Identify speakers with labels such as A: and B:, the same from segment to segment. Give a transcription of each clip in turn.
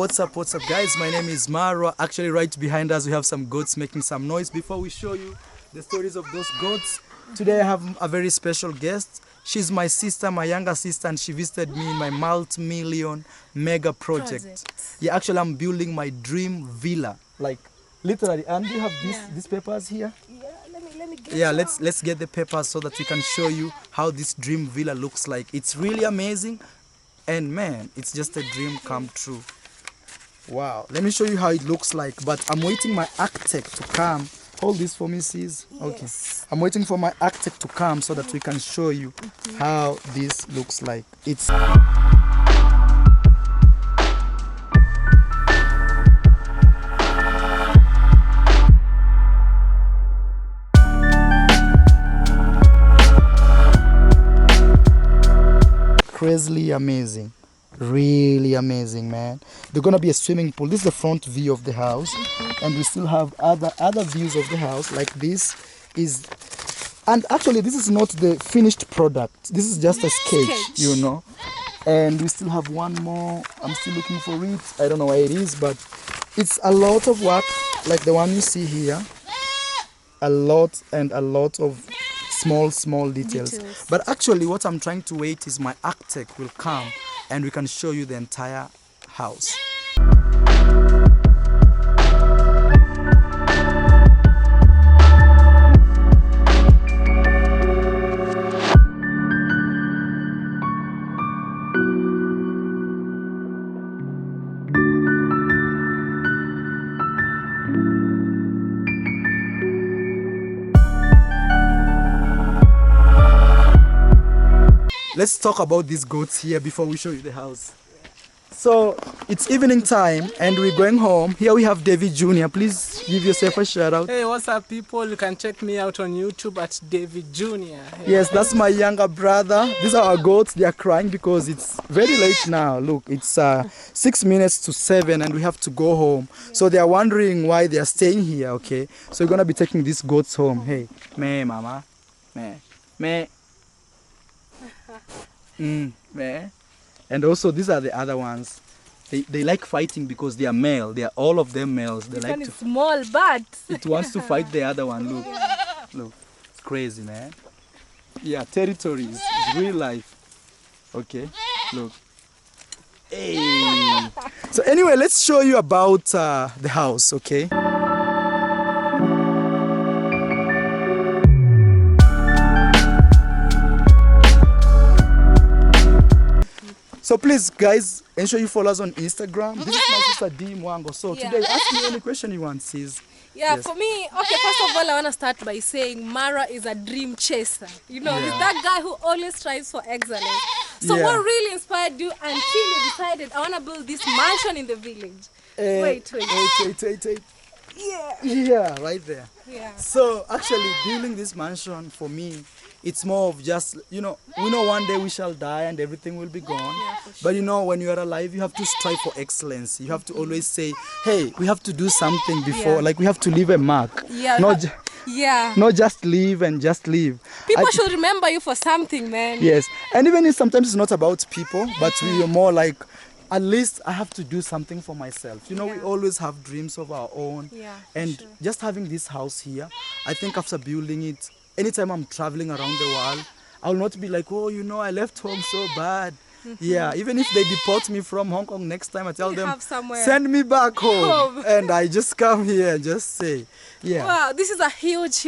A: What's up guys? My name is Mara. Actually right behind us we have some goats making some noise. Before we show you the stories of those goats, today I have a very special guest. She's my sister, my younger sister, and she visited me in my multi-million mega project. Yeah, actually I'm building my dream villa, like literally. And you have these papers here?
B: Let me get
A: let's get the papers so that we can show you how this dream villa looks like. It's really amazing, and man, it's just a dream come true. Wow, let me show you how it looks like, but I'm waiting my architect to come. Hold this for me, sis. Okay.
B: Yes.
A: I'm waiting for my architect to come so that we can show you how this looks like. It's crazily amazing. Really amazing, man. There's gonna be a swimming pool. This is the front view of the house, and we still have other views of the house. Like this is, and actually this is not the finished product. This is just a sketch, you know. And we still have one more. I'm still looking for it. I don't know where it is, but it's a lot of work, like the one you see here. A lot of small details. But actually what I'm trying to wait is my architect will come and we can show you the entire house. Let's talk about these goats here before we show you the house. So it's evening time and we're going home. Here we have David Jr. Please give yourself a shout out.
C: Hey, what's up people? You can check me out on YouTube at David Jr. Hey.
A: Yes, that's my younger brother. These are our goats. They are crying because it's very late now. Look, it's 6 minutes to 7 and we have to go home. So they are wondering why they are staying here, okay? So we're going to be taking these goats home. Hey, me mama, me. Meh. And also these are the other ones. They like fighting because they are male. They are all of them males. They
B: this
A: like
B: one
A: to
B: is small, but
A: it wants to fight the other one. Look, it's crazy, man. Yeah, territories, it's real life. Okay, look. Hey. So anyway, let's show you about the house, okay? So please, guys, ensure you follow us on Instagram. This is my sister D Mwango. So today, ask me any question you want, sis.
B: yeah, yes. For me, okay, first of all, I want to start by saying Mara is a dream chaser. You know, he's that guy who always strives for excellence. So what really inspired you until you decided, I want to build this mansion in the village? Wait. Yeah,
A: right there.
B: Yeah.
A: So actually, building this mansion for me, it's more of just, you know, we know one day we shall die and everything will be gone.
B: Yeah, for sure.
A: But you know, when you are alive, you have to strive for excellence. You have to always say, hey, we have to do something before, like we have to leave a mark.
B: Yeah.
A: Not just live and just live.
B: People should remember you for something, man.
A: Yes. And even if sometimes it's not about people, but we are more like, at least I have to do something for myself. You know, we always have dreams of our own.
B: Yeah,
A: and just having this house here, I think after building it, anytime I'm traveling around the world, I'll not be like, oh, you know, I left home so bad. Yeah, even if they deport me from Hong Kong next time, I tell them, send me back home. And I just come here and just say,
B: wow, this is a huge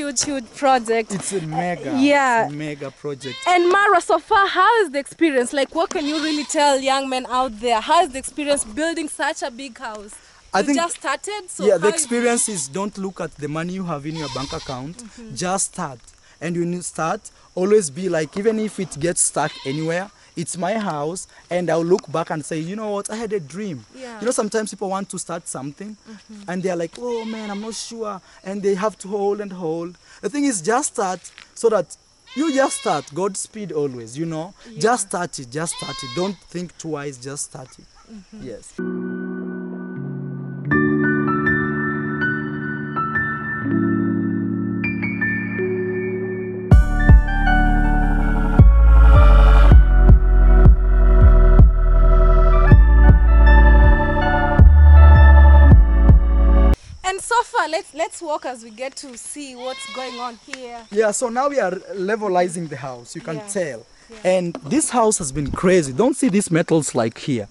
B: project.
A: It's a mega,
B: it's
A: a mega project.
B: And Mara, so far, how is the experience? Like, what can you really tell young men out there? How is the experience building such a big house? I think just started. So
A: the experience is don't look at the money you have in your bank account. Just start. And when you start, always be like, even if it gets stuck anywhere, it's my house, and I'll look back and say, you know what, I had a dream. You know, sometimes people want to start something and they're like, oh man, I'm not sure, and they have to hold and hold. The thing is, just start, so that you just start. Godspeed always, you know. Just start it. Don't think twice, just start it. Yes.
B: let's walk as we get to see what's going on here.
A: Yeah, so now we are levelizing the house, you can
B: Yeah.
A: tell.
B: Yeah.
A: And this house has been crazy. Don't see these metals like here.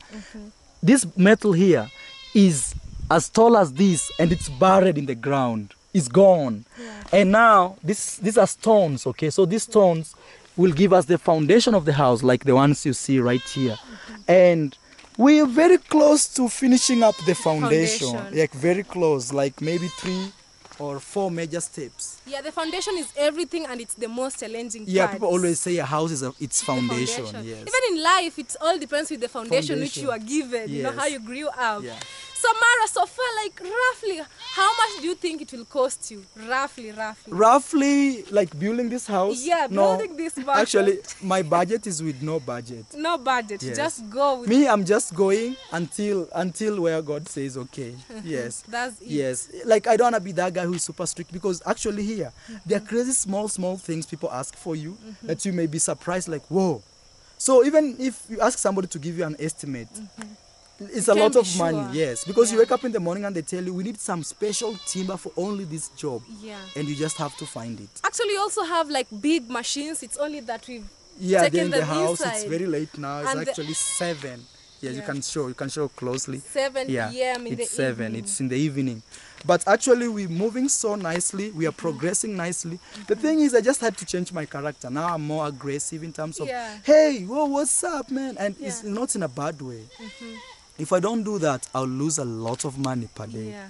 A: This metal here is as tall as this and it's buried in the ground. It's gone.
B: Yeah.
A: And now these are stones, okay? So these stones will give us the foundation of the house like the ones you see right here. And we are very close to finishing up the foundation. Like very close, like maybe 3 or 4 major steps.
B: Yeah, the foundation is everything and it's the most challenging
A: Yeah,
B: part.
A: people always say a house is its
B: The
A: foundation. Yes.
B: Even in life, it all depends with the foundation which
A: Foundation.
B: you are given, you know,
A: Yes.
B: how you grew up.
A: Yeah.
B: So Mara, so far, like roughly, how much do you think it will cost you? Roughly.
A: Roughly, like building this house?
B: Yeah, building this budget.
A: Actually, my budget is with no budget.
B: No budget,
A: Yes.
B: just go with
A: Me, I'm just going until where God says okay. Yes.
B: That's it.
A: Yes. Like I don't want to be that guy who is super strict because actually here, there are crazy small things people ask for you that you may be surprised like, whoa. So even if you ask somebody to give you an estimate, it's
B: You
A: a
B: can
A: lot
B: be
A: of money,
B: sure.
A: yes. Because you
B: Yeah.
A: wake up in the morning and they tell you, we need some special timber for only this job.
B: Yeah.
A: And you just have to find it.
B: Actually, you also have like big machines. It's only that we've
A: Yeah,
B: taken
A: then the
B: them
A: house,
B: inside.
A: it's very late now. It's
B: And the-
A: actually 7. Yes,
B: Yeah.
A: you can show closely.
B: 7
A: Yeah,
B: p.m. in
A: it's
B: the
A: 7.
B: evening.
A: It's in the evening. But actually, we're moving so nicely. We are progressing nicely. The thing is, I just had to change my character. Now I'm more aggressive in terms of,
B: Yeah.
A: hey, whoa, what's up, man? And it's
B: Yeah.
A: not in a bad way. If I don't do that, I'll lose a lot of money per day.
B: Yeah.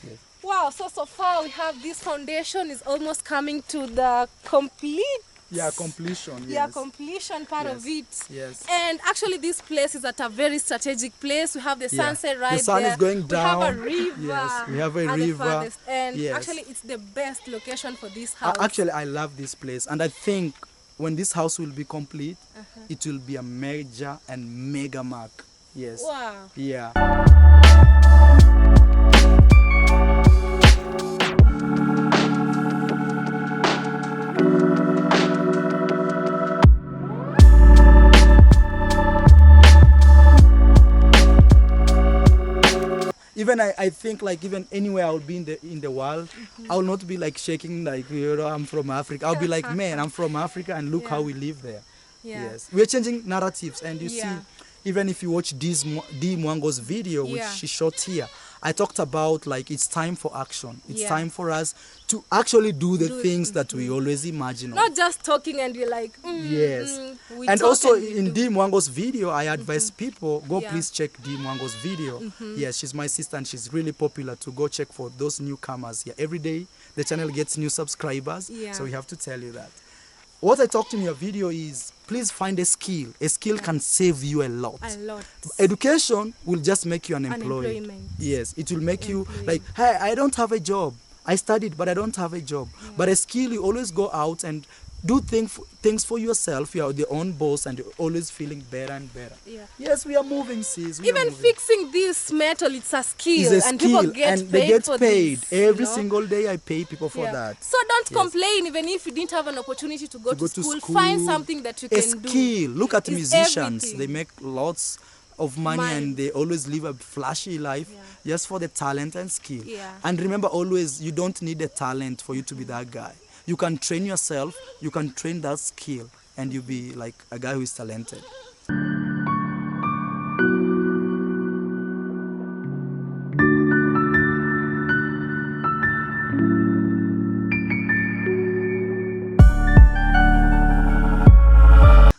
A: Yes.
B: Wow, so far we have this foundation is almost coming to the complete
A: Yeah, completion. Yes.
B: yeah, completion part of
A: Yes.
B: it.
A: Yes.
B: And actually this place is at a very strategic place. We have the
A: Yeah.
B: sunset right
A: The sun
B: there.
A: is going
B: We have a
A: down.
B: river.
A: Yes, we have a
B: at the
A: river.
B: farthest end.
A: Yes.
B: Actually it's the best location for this house.
A: Actually, I love this place. And I think when this house will be complete, it will be a major and mega mark. Yes.
B: Wow.
A: Yeah. Even I think like even anywhere I'll be in the world, I'll not be like shaking like I'm from Africa. I'll be like, man, I'm from Africa and look how we live there.
B: Yeah.
A: Yes, we're changing narratives, and you see,
B: Yeah.
A: even if you watch D Mwango's video, which
B: Yeah.
A: she shot here, I talked about like it's time for action. It's
B: Yeah.
A: time for us to actually do the things that we always imagine.
B: Not just talking and you're like,
A: Yes.
B: we
A: And
B: talk
A: also
B: we
A: in
B: do.
A: D Mwango's video, I advise people, go
B: Yeah.
A: please check D Mwango's video. Yes, she's my sister and she's really popular, to go check for those newcomers here. Every day the channel gets new subscribers,
B: Yeah.
A: so we have to tell you that. What I talked in your video is, please find a skill. A skill can save you a lot.
B: A lot.
A: Education will just make you unemployed.
B: Unemployment.
A: Yes, it will make you
B: Employed.
A: like, hey, I don't have a job. I studied, but I don't have a job. But a skill, you always go out and do things for yourself. You are the own boss and you're always feeling better and better.
B: Yeah.
A: Yes, we are moving, sis. We are
B: Even
A: moving.
B: fixing this metal, it's a skill,
A: It's a
B: and
A: skill,
B: people get
A: and
B: paid
A: they get
B: for
A: paid.
B: this,
A: Every
B: you know?
A: single day I pay people for
B: Yeah.
A: that.
B: So don't
A: Yes.
B: complain, even if you didn't have an opportunity to go,
A: To
B: to, school, Find something that you
A: A
B: can do.
A: skill. Look at
B: It's
A: musicians.
B: everything.
A: They make lots of money and they always live a flashy life just for the talent and skill.
B: Yeah.
A: And remember always, you don't need a talent for you to be that guy. You can train yourself, you can train that skill, and you'll be like a guy who is talented.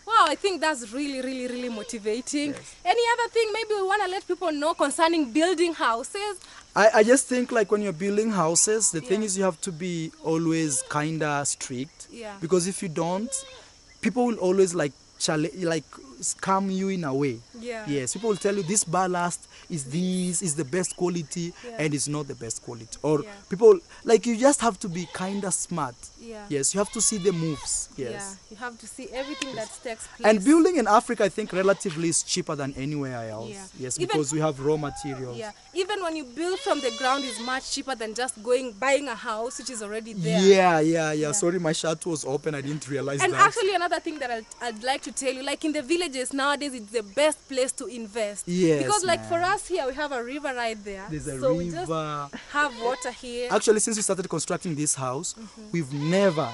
B: Wow, I think that's really motivating. Any other thing maybe we want to let people know concerning building houses?
A: I just think like when you're building houses, the thing is you have to be always kinda strict.
B: Yeah.
A: Because if you don't, people will always like scam you in a way.
B: Yeah.
A: Yes, people will tell you this ballast is the best quality, and it's not the best quality. Or
B: Yeah.
A: people like, you just have to be kinda smart.
B: Yeah.
A: Yes, you have to see the moves. Yes.
B: Yeah, you have to see everything that takes place.
A: And building in Africa, I think relatively is cheaper than anywhere else.
B: Yeah.
A: Yes,
B: Even-
A: because we have raw materials.
B: Yeah, even when you build from the ground is much cheaper than just buying a house which is already there.
A: Yeah. Sorry, my shirt was open. I didn't realize
B: And
A: that.
B: actually another thing that I'd like to to tell you, like in the villages nowadays, it's the best place to invest.
A: Yes,
B: because like
A: man.
B: for us here, we have a river right there.
A: There's a
B: so
A: river.
B: we just have water here.
A: Actually, since we started constructing this house, we've never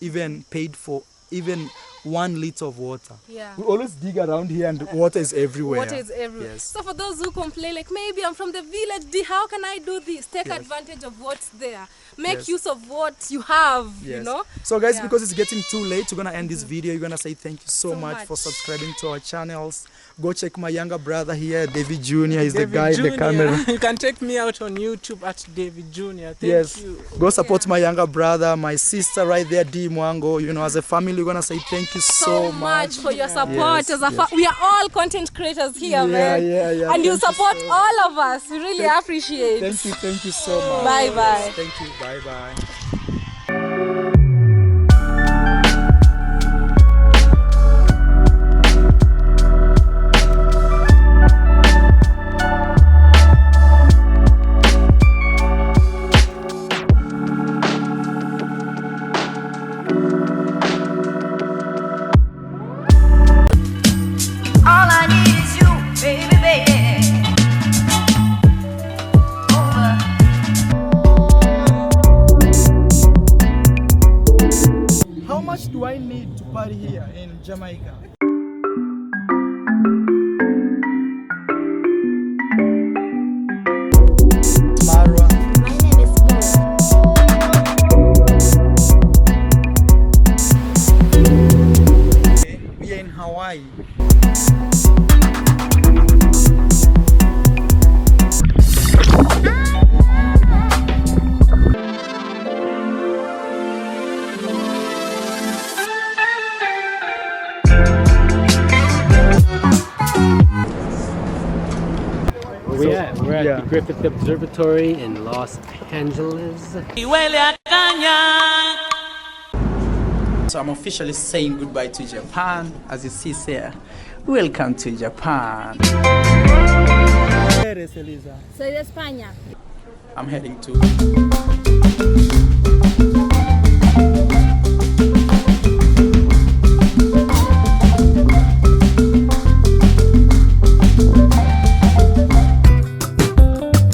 A: even paid for even 1 liter of water.
B: Yeah.
A: We always dig around here and water is everywhere.
B: Water is everywhere.
A: Yes.
B: So for those who complain, like maybe I'm from the village, how can I do this? Take advantage of what's there. Make use of what you have, you know?
A: So guys, because it's getting too late, we're going to end this video. We're going to say thank you so much for subscribing to our channels. Go check my younger brother here, David Jr. He's the guy in the camera.
C: You can check me out on YouTube at David Jr. Thank you.
A: Go support my younger brother, my sister right there, D Mwango. You know, as a family, we're going to say thank you so much
B: for your support. We are all content creators here, man.
A: Yeah.
B: And you support all of us. We really appreciate it.
A: Thank you so much.
B: Bye-bye.
A: Thank you. Bye-bye.
D: All I need is you, baby, baby.
A: How much do I need to party here in Jamaica? Marwa.
D: My name is
A: We are in Hawaii.
E: We're at the Griffith Observatory in Los Angeles.
F: So I'm officially saying goodbye to Japan. As you see here, welcome to Japan.
D: Soy de España.
F: I'm heading to